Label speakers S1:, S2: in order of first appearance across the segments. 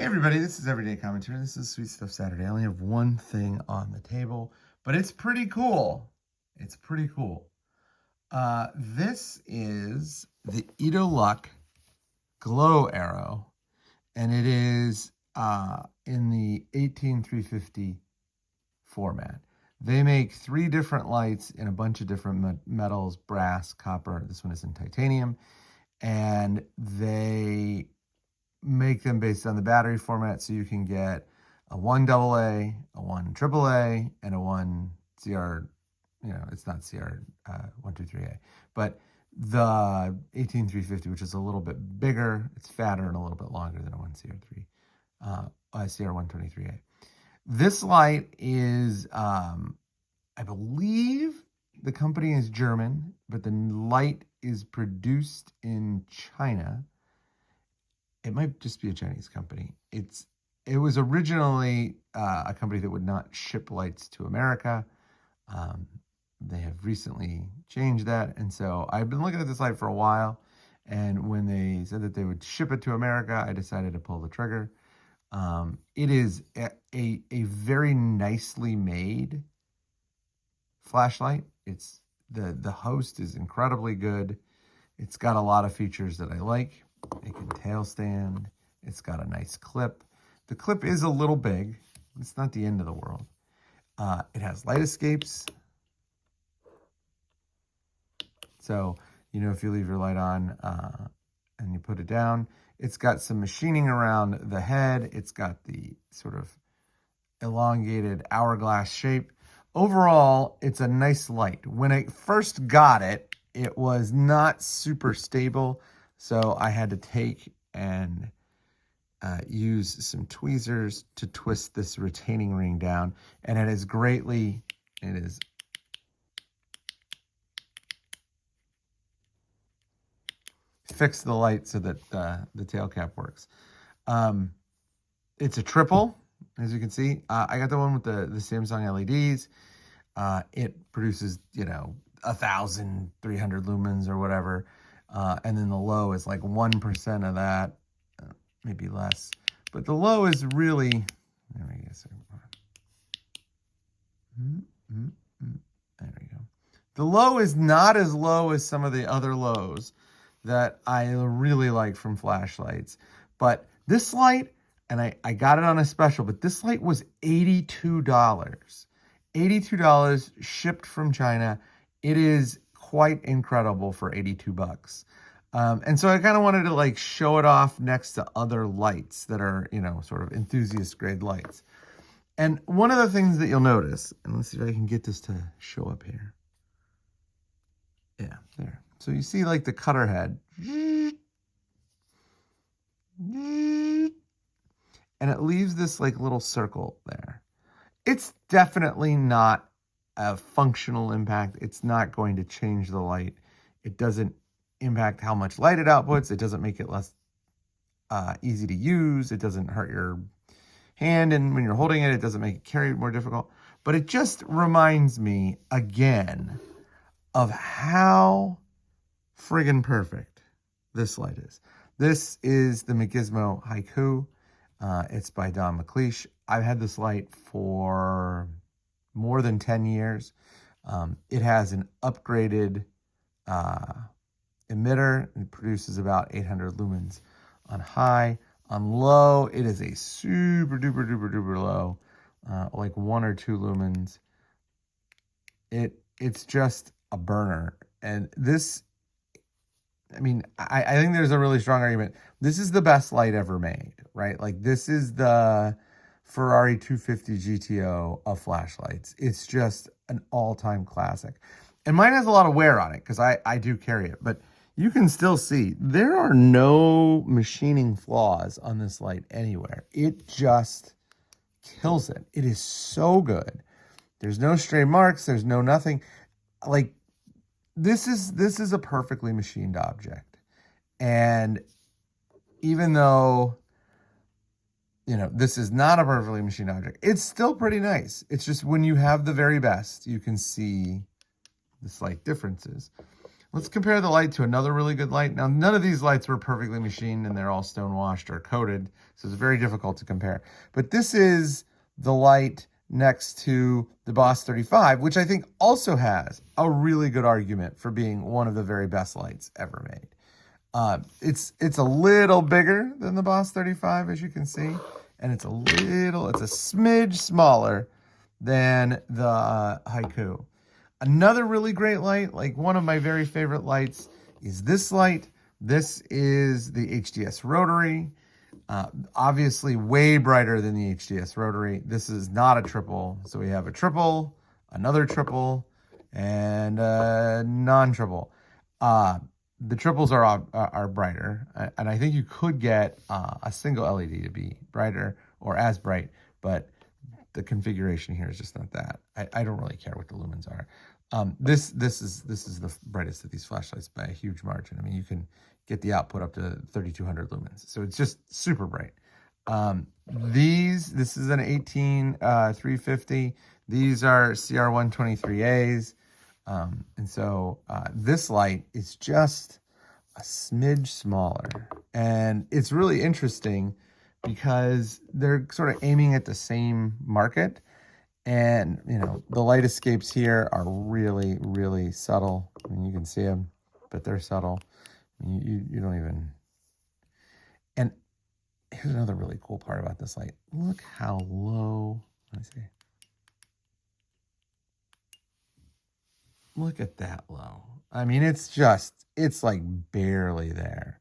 S1: Hey everybody, this is Everyday Commentary. This is Sweet Stuff Saturday. I only have one thing on the table, but it's pretty cool. It's pretty cool. This is the Edoluc Glow Arrow, and it is in the 18350 format. They make 3 different lights in a bunch of different metals: brass, copper. This one is in titanium, and they make them based on the battery format, so you can get a 1 AA, a 1 AAA, and a 1 CR, it's not CR 123A, but the 18350, which is a little bit bigger, it's fatter and a little bit longer than a 1 CR3, CR 123A. This light is, I believe the company is German, but the light is produced in China. It might just be a Chinese company. It was originally a company that would not ship lights to America. They have recently changed that, and so I've been looking at this light for a while, and when they said that they would ship it to America, I decided to pull the trigger. It is a very nicely made flashlight. It's the host is incredibly good. It's got a lot of features that I like. It can tail stand. It's got a nice clip. The clip is a little big. It's not the end of the world. It has light escapes. So, if you leave your light on and you put it down, it's got some machining around the head. It's got the sort of elongated hourglass shape. Overall, it's a nice light. When I first got it, it was not super stable. So I had to take and use some tweezers to twist this retaining ring down. And it is fixed the light so that the tail cap works. It's a triple, as you can see. I got the one with the Samsung LEDs. It produces, 1,300 lumens or whatever. And then the low is like 1% of that, maybe less. But the low is really, there we go. The low is not as low as some of the other lows that I really like from flashlights. But this light, and I got it on a special, but this light was $82. $82 shipped from China. It is quite incredible for 82 bucks. And so I kind of wanted to show it off next to other lights that are, sort of enthusiast grade lights. And one of the things that you'll notice, and let's see if I can get this to show up here. Yeah, there. So you see the cutter head. And it leaves this little circle there. It's definitely not a functional impact. It's not going to change the light. It doesn't impact how much light it outputs. It doesn't make it less easy to use. It doesn't hurt your hand, and when you're holding it, it doesn't make it carry more difficult. But it just reminds me again of how friggin' perfect this light is. This is the McGizmo Haiku. It's by Don McLeish. I've had this light for more than 10 years. It has an upgraded emitter. It produces about 800 lumens on high. On low, it is a super duper duper duper low, like 1 or 2 lumens. It's just a burner. And this, I think there's a really strong argument. This is the best light ever made, right? This is the Ferrari 250 GTO of flashlights. It's just an all-time classic. And mine has a lot of wear on it because I do carry it, but you can still see there are no machining flaws on this light anywhere. It just kills it. It is so good. There's no stray marks. There's no nothing. This is a perfectly machined object. And even though, this is not a perfectly machined object, it's still pretty nice. It's just when you have the very best, you can see the slight differences. Let's compare the light to another really good light. Now, none of these lights were perfectly machined and they're all stone washed or coated, so it's very difficult to compare. But this is the light next to the Boss 35, which I think also has a really good argument for being one of the very best lights ever made. It's a little bigger than the Boss 35, as you can see, and it's a smidge smaller than the Haiku. Another really great light, like one of my very favorite lights, is this light. This is the HDS Rotary. Obviously way brighter than the HDS Rotary. This is not a triple. So we have a triple, another triple, and a non-triple. The triples are brighter. And I think you could get a single LED to be brighter or as bright, but the configuration here is just not that. I don't really care what the lumens are. This is the brightest of these flashlights by a huge margin. I mean, you can get the output up to 3200 lumens. So it's just super bright. This is an 18350. These are CR123As. And so this light is just a smidge smaller. And it's really interesting because they're sort of aiming at the same market. And, you know, the light escapes here are really, really subtle. I mean, you can see them, but they're subtle. I mean, you don't even... And here's another really cool part about this light. Look how low... Let me see. Look at that low. I mean, it's like barely there.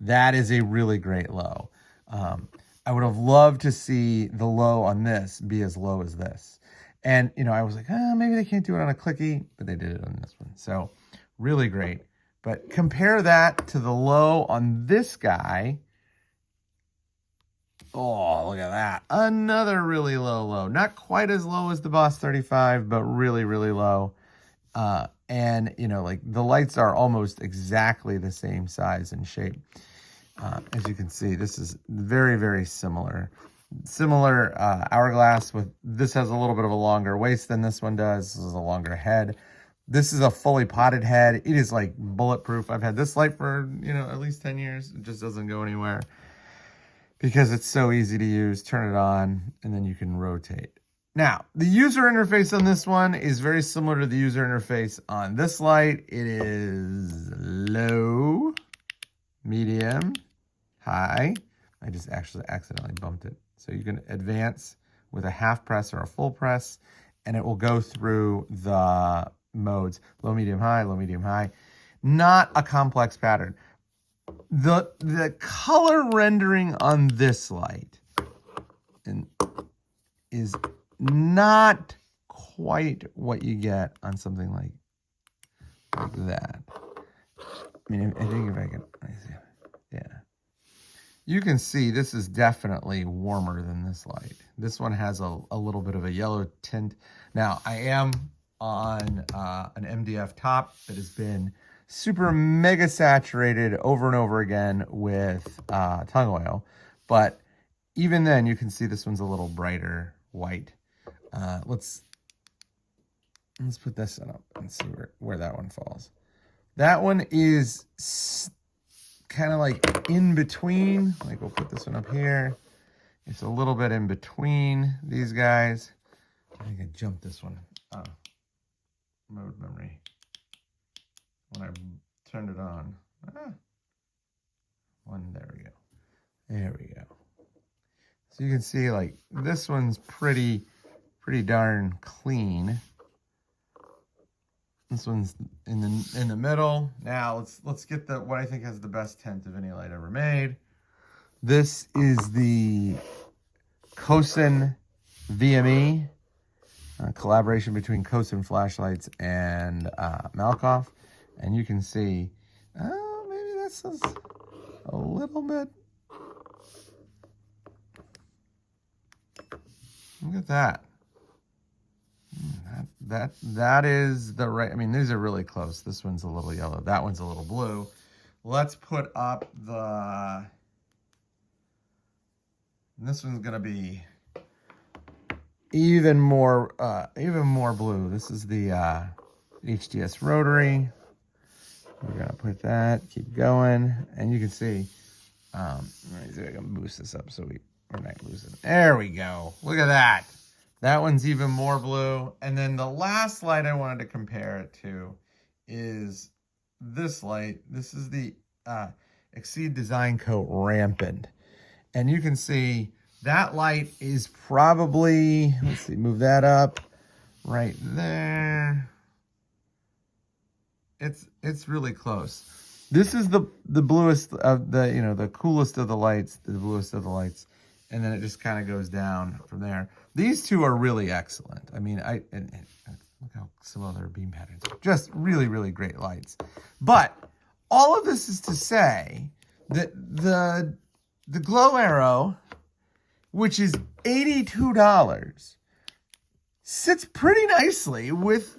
S1: That is a really great low. I would have loved to see the low on this be as low as this. And, you know, I was like, maybe they can't do it on a clicky, but they did it on this one. So really great. But compare that to the low on this guy. Oh, look at that. Another really low. Not quite as low as the Boss 35, but really, really low. And, you know, like the lights are almost exactly the same size and shape. As you can see, this is very, very similar. Similar hourglass. With this has a little bit of a longer waist than this one does. This is a longer head. This is a fully potted head. It is like bulletproof. I've had this light for, you know, at least 10 years. It just doesn't go anywhere because it's so easy to use. Turn it on and then you can rotate. Now, the user interface on this one is very similar to the user interface on this light. It is low, medium, high. I just actually accidentally bumped it. So you can advance with a half press or a full press, and it will go through the modes. Low, medium, high, low, medium, high. Not a complex pattern. The color rendering on this light is not quite what you get on something like that. I mean, I think if I can, yeah. You can see this is definitely warmer than this light. This one has a little bit of a yellow tint. Now, I am on an MDF top that has been super mega saturated over and over again with tung oil. But even then, you can see this one's a little brighter white. Let's put this one up and see where that one falls. That one is kind of like in between. Like we'll put this one up here. It's a little bit in between these guys. I think I jumped this one. Oh, mode memory. When I turned it on. There we go. There we go. So you can see like this one's pretty darn clean. This one's in the middle. Now let's get what I think has the best tint of any light ever made. This is the Kosen VME, collaboration between Kosen flashlights and Malkoff, and you can see, maybe this is a little bit. Look at that. That is the right, I mean, these are really close. This one's a little yellow. That one's a little blue. Let's put up this one's going to be even more blue. This is the HDS Rotary. We're gonna put that, keep going, and you can see, let me see if I can boost this up so we're not losing. There we go. Look at that. That one's even more blue. And then the last light I wanted to compare it to is this light. This is the Exceed Design Coat Rampant. And you can see that light is probably, let's see, move that up right there. It's really close. This is the bluest of the, the coolest of the lights, the bluest of the lights. And then it just kind of goes down from there. These two are really excellent. I mean, and look how similar their beam patterns are. Just really, really great lights. But all of this is to say that the Glow Arrow, which is $82, sits pretty nicely with,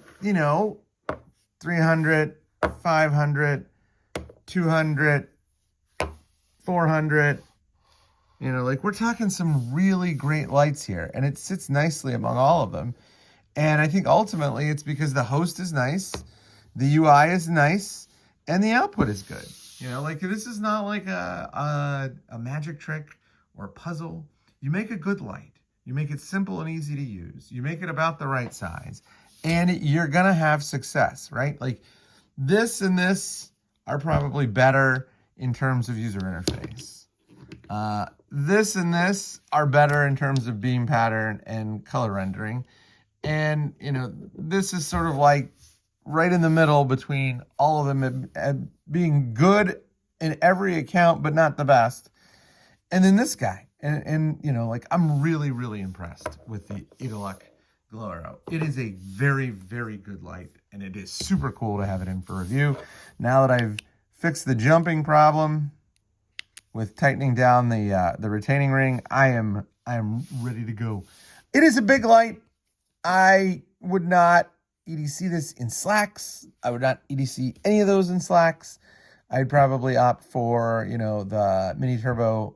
S1: 300, 500, 200, 400. We're talking some really great lights here, and it sits nicely among all of them. And I think ultimately it's because the host is nice, the UI is nice, and the output is good. This is not like a magic trick or a puzzle. You make a good light. You make it simple and easy to use. You make it about the right size, and you're gonna have success, right? Like this and this are probably better in terms of user interface. This and this are better in terms of beam pattern and color rendering. And, this is sort of like right in the middle between all of them being good in every account, but not the best. And then this guy. And I'm really, really impressed with the Edoluc Glow Arrow. It is a very, very good light, and it is super cool to have it in for review. Now that I've fixed the jumping problem with tightening down the retaining ring, I am ready to go. It is a big light. I would not EDC this in slacks. I would not EDC any of those in slacks. I'd probably opt for, the Mini Turbo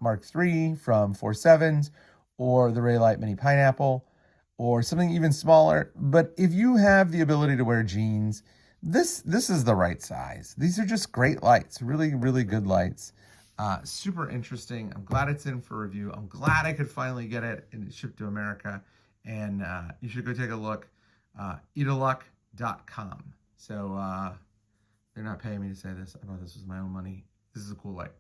S1: Mark III from 4.7s, or the Raylight Mini Pineapple, or something even smaller. But if you have the ability to wear jeans, this is the right size. These are just great lights, really, really good lights. Super interesting. I'm glad it's in for review. I'm glad I could finally get it and shipped to America. And you should go take a look. Edoluc.com. So they're not paying me to say this. I bought this with my own money. This is a cool light.